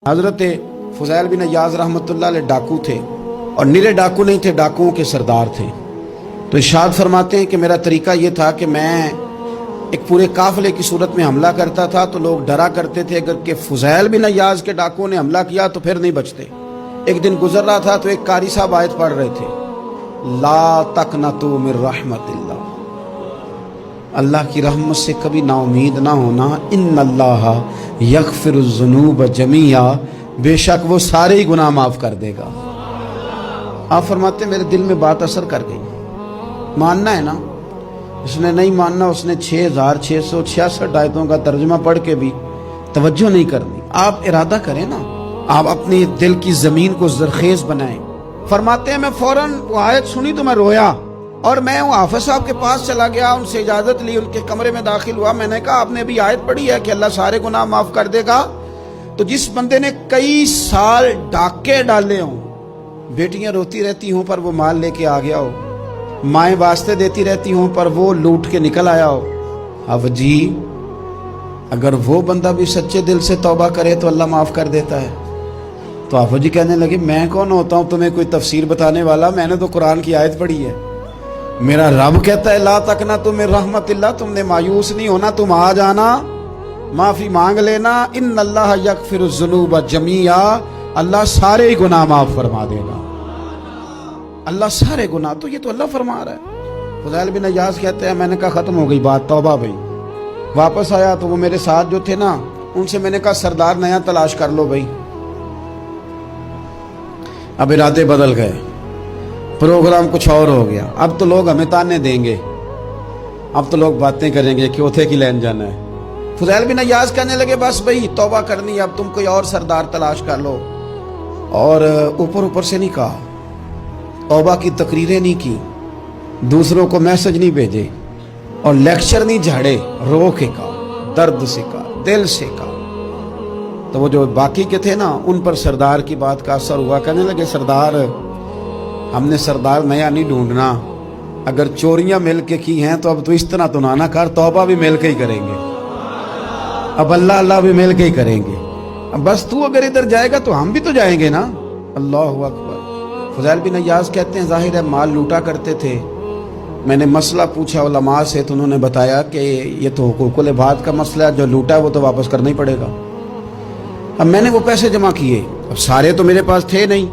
حضرت فضیل بن عیاض رحمۃ اللہ علیہ ڈاکو تھے، اور نرے ڈاکو نہیں تھے، ڈاکوؤں کے سردار تھے۔ تو ارشاد فرماتے ہیں کہ میرا طریقہ یہ تھا کہ میں ایک پورے قافلے کی صورت میں حملہ کرتا تھا تو لوگ ڈرا کرتے تھے اگر کہ فضیل بن عیاض کے ڈاکوؤں نے حملہ کیا تو پھر نہیں بچتے۔ ایک دن گزر رہا تھا تو ایک قاری صاحب آیت پڑھ رہے تھے، لا تقنطوا من رحمت اللہ، اللہ کی رحمت سے کبھی نا امید نہ ہونا، ان اللہ یغفر الذنوب جمیعا، بے شک وہ سارے ہی گناہ معاف کر دے گا۔ آپ فرماتے میرے دل میں بات اثر کر گئی، ماننا ہے نا۔ اس نے نہیں ماننا، اس نے 6666 آیتوں کا ترجمہ پڑھ کے بھی توجہ نہیں کرنی۔ آپ ارادہ کریں نا، آپ اپنی دل کی زمین کو زرخیز بنائیں۔ فرماتے ہیں میں فوراً وہ آیت سنی تو میں رویا، اور میں وہ حافظ صاحب کے پاس چلا گیا، ان سے اجازت لی، ان کے کمرے میں داخل ہوا۔ میں نے کہا آپ نے ابھی آیت پڑھی ہے کہ اللہ سارے گناہ معاف کر دے گا؟ تو جس بندے نے کئی سال ڈاکے ڈالے ہوں، بیٹیاں روتی رہتی ہوں پر وہ مال لے کے آ گیا ہو، مائیں واسطے دیتی رہتی ہوں پر وہ لوٹ کے نکل آیا ہو، اب جی اگر وہ بندہ بھی سچے دل سے توبہ کرے تو اللہ معاف کر دیتا ہے۔ تو آفو جی کہنے لگے میں کون ہوتا ہوں تمہیں کوئی تفسیر بتانے والا، میں نے تو قرآن کی آیت پڑھی ہے، میرا رب کہتا ہے لا تقنطوا من رحمت اللہ، تم نے مایوس نہیں ہونا، تم آ جانا، معافی مانگ لینا، ان اللہ یغفر الذنوب جمیعا، اللہ سارے ہی گناہ معاف فرما دے گا، اللہ سارے گناہ۔ تو یہ تو اللہ فرما رہا ہے۔ فضیل بن عیاض کہتے ہیں میں نے کہا ختم ہو گئی بات، توبہ بھائی۔ واپس آیا تو وہ میرے ساتھ جو تھے نا، ان سے میں نے کہا سردار نیا تلاش کر لو بھائی۔ اب ارادے بدل گئے، پروگرام کچھ اور ہو گیا۔ اب تو لوگ ہمیں تانے دیں گے، اب تو لوگ باتیں کریں گے کہ اوتھے کی لین جانا ہے۔ فضیل بن عیاض کہنے لگے بس بھائی توبہ کرنی ہے، اب تم کوئی اور سردار تلاش کر لو۔ اور اوپر سے نہیں کہا، توبہ کی تقریریں نہیں کی، دوسروں کو میسج نہیں بھیجے، اور لیکچر نہیں جھاڑے، رو کے کہا، درد سے کہا، دل سے کہا۔ تو وہ جو باقی کے تھے نا، ان پر سردار کی بات کا اثر ہوا، کہنے لگے سردار ہم نے سردار نیا نہیں ڈھونڈنا، اگر چوریاں مل کے کی ہیں تو اب تو اس طرح تو نہ کر، توبہ بھی مل کے ہی کریں گے، اب اللہ بھی مل کے ہی کریں گے، اب بس تو اگر ادھر جائے گا تو ہم بھی تو جائیں گے نا۔ اللہ اکبر۔ فضیل بن عیاض کہتے ہیں ظاہر ہے مال لوٹا کرتے تھے، میں نے مسئلہ پوچھا علماء سے تو انہوں نے بتایا کہ یہ تو حقوق العباد کا مسئلہ ہے، جو لوٹا ہے وہ تو واپس کرنا ہی پڑے گا۔ اب میں نے وہ پیسے جمع کیے، اب سارے تو میرے پاس تھے نہیں،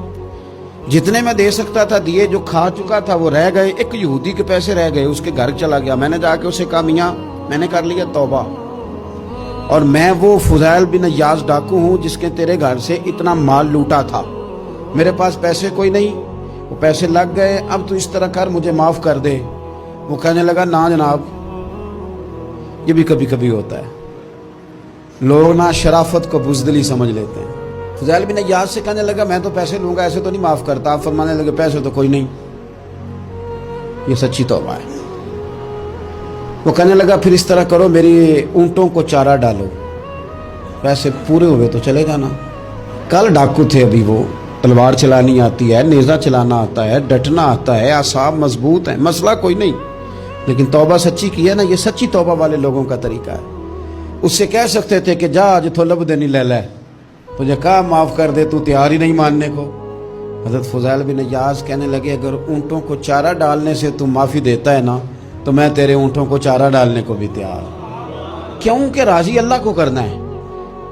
جتنے میں دے سکتا تھا دیے، جو کھا چکا تھا وہ رہ گئے۔ ایک یہودی کے پیسے رہ گئے، اس کے گھر چلا گیا، میں نے جا کے اسے کہا میاں میں نے کر لیا توبہ، اور میں وہ فضیل بن عیاض ڈاکو ہوں جس کے تیرے گھر سے اتنا مال لوٹا تھا، میرے پاس پیسے کوئی نہیں، وہ پیسے لگ گئے، اب تو اس طرح کر مجھے معاف کر دے۔ وہ کہنے لگا نا جناب، یہ بھی کبھی کبھی ہوتا ہے، لوگ نا شرافت کو بزدلی سمجھ لیتے ہیں۔ فضیل بن عیاض سے کہنے لگا میں تو پیسے لوں گا، ایسے تو نہیں معاف کرتا۔ آپ فرمانے لگے پیسے تو کوئی نہیں، یہ سچی توبہ ہے۔ وہ کہنے لگا پھر اس طرح کرو، میری اونٹوں کو چارہ ڈالو، پیسے پورے ہوئے تو چلے جانا۔ کل ڈاکو تھے، ابھی وہ تلوار چلانی آتی ہے، نیزہ چلانا آتا ہے، ڈٹنا آتا ہے، اعصاب مضبوط ہیں، مسئلہ کوئی نہیں، لیکن توبہ سچی کی ہے نا، یہ سچی توبہ والے لوگوں کا طریقہ ہے۔ اس سے کہہ سکتے تھے کہ جا آج تو لب دینی لے لے، تجھے کہا معاف کر دے، تو تیار ہی نہیں ماننے کو۔ حضرت فضیل بن عیاض کہنے لگے اگر اونٹوں کو چارہ ڈالنے سے تو معافی دیتا ہے نا، تو میں تیرے اونٹوں کو چارہ ڈالنے کو بھی تیار ہوں۔ کیوں کہ راضی اللہ کو کرنا ہے،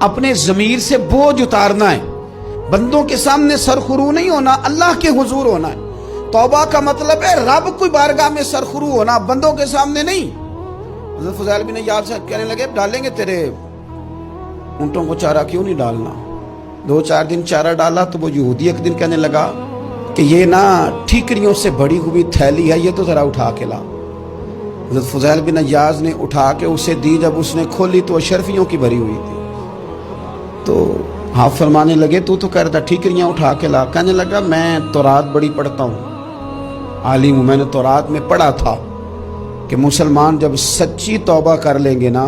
اپنے ضمیر سے بوجھ اتارنا ہے، بندوں کے سامنے سرخرو نہیں ہونا، اللہ کے حضور ہونا ہے۔ توبہ کا مطلب ہے رب کی بارگاہ میں سرخرو ہونا، بندوں کے سامنے نہیں۔ حضرت فضیل بن عیاض کہنے لگے ڈالیں گے تیرے اونٹوں کو چارہ، کیوں نہیں ڈالنا۔ 2-4 دن چارہ ڈالا تو وہ یہودی ایک دن کہنے لگا کہ یہ نا ٹھیکریوں سے بڑی ہوئی تھیلی ہے، یہ تو ذرا اٹھا کے لا۔ حضرت فضیل بن عیاض نے اٹھا کے اسے دی، جب اس نے کھولی تو اشرفیوں کی بھری ہوئی تھی۔ تو آپ فرمانے لگے تو کہہ رہا تھا ٹھیکریاں اٹھا کے لا۔ کہنے لگا میں تورات بڑی پڑھتا ہوں، عالم ہوں، میں نے تورات میں پڑھا تھا کہ مسلمان جب سچی توبہ کر لیں گے نا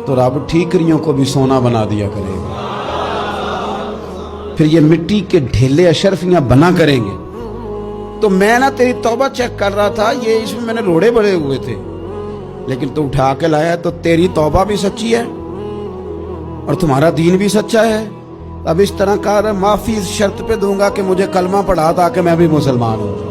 تو رب ٹھیکریوں کو بھی سونا بنا دیا کرے گا، پھر یہ مٹی کے ڈھیلے اشرفیاں بنا کریں گے۔ تو میں نا تیری توبہ چیک کر رہا تھا، یہ اس میں نے روڑے بڑے ہوئے تھے، لیکن تو اٹھا کے لایا، تو تیری توبہ بھی سچی ہے اور تمہارا دین بھی سچا ہے، اب اس طرح کہا رہا معافی اس شرط پہ دوں گا کہ مجھے کلمہ پڑھا تاکہ میں بھی مسلمان ہوں.